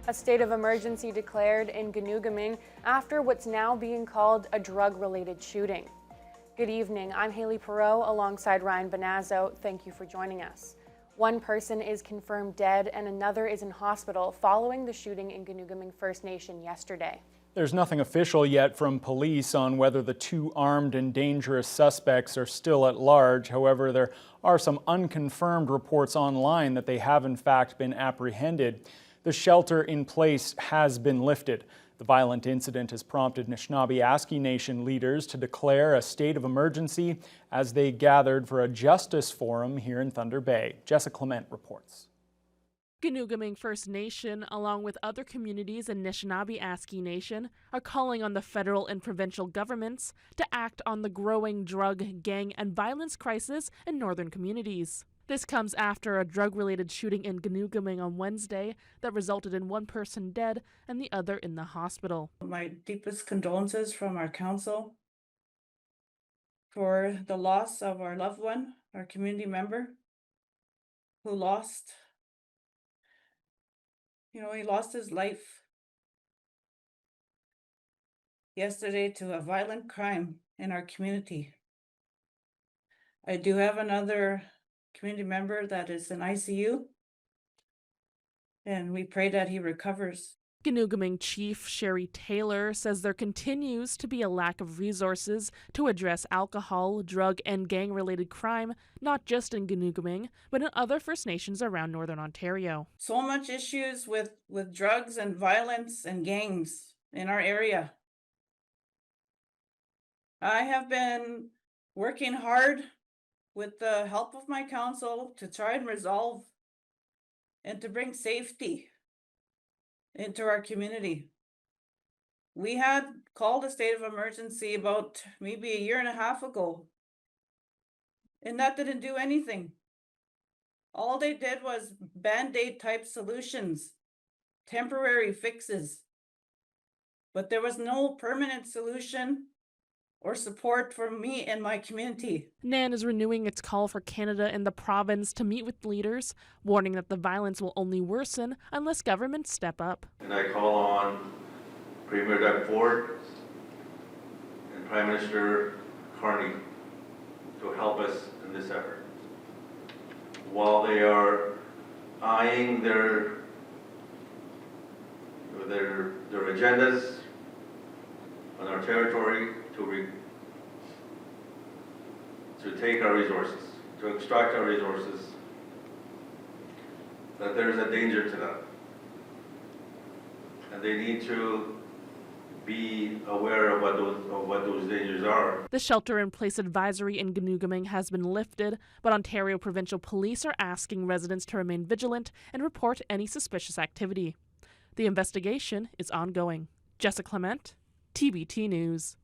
A state of emergency declared in Ginoogaming after what's now being called a drug-related shooting. Good evening, I'm Haley Perot alongside Ryan Bonazzo. Thank you for joining us. One person is confirmed dead and another is in hospital following the shooting in Ginoogaming First Nation yesterday. There's nothing official yet from police on whether the two armed and dangerous suspects are still at large. However, there are some unconfirmed reports online that they have in fact been apprehended. The shelter in place has been lifted. The violent incident has prompted Anishinaabe Nation leaders to declare a state of emergency as they gathered for a justice forum here in Thunder Bay. Jessica Clement reports. Ginoogaming First Nation, along with other communities in Anishinaabe Nation, are calling on the federal and provincial governments to act on the growing drug, gang, and violence crisis in northern communities. This comes after a drug-related shooting in Ginoogaming on Wednesday that resulted in one person dead and the other in the hospital. My deepest condolences from our council for the loss of our loved one, our community member, who lost he lost his life yesterday to a violent crime in our community. I do have another community member that is in ICU, and we pray that he recovers. Ginoogaming Chief Sherry Taylor says there continues to be a lack of resources to address alcohol, drug, and gang-related crime, not just in Ginoogaming, but in other First Nations around Northern Ontario. So much issues with drugs and violence and gangs in our area. I have been working hard with the help of my council to try and resolve and to bring safety into our community. We had called a state of emergency about maybe a year and a half ago, and that didn't do anything. All they did was band-aid type solutions, temporary fixes, but there was no permanent solution or support for me and my community. NAN is renewing its call for Canada and the province to meet with leaders, warning that the violence will only worsen unless governments step up. And I call on Premier Doug Ford and Prime Minister Carney to help us in this effort. While they are eyeing their agendas on our territory to take our resources, to extract our resources, that there's a danger to them. And they need to be aware of what those dangers are. The shelter-in-place advisory in Ginoogaming has been lifted, but Ontario Provincial Police are asking residents to remain vigilant and report any suspicious activity. The investigation is ongoing. Jessica Clement, TBT News.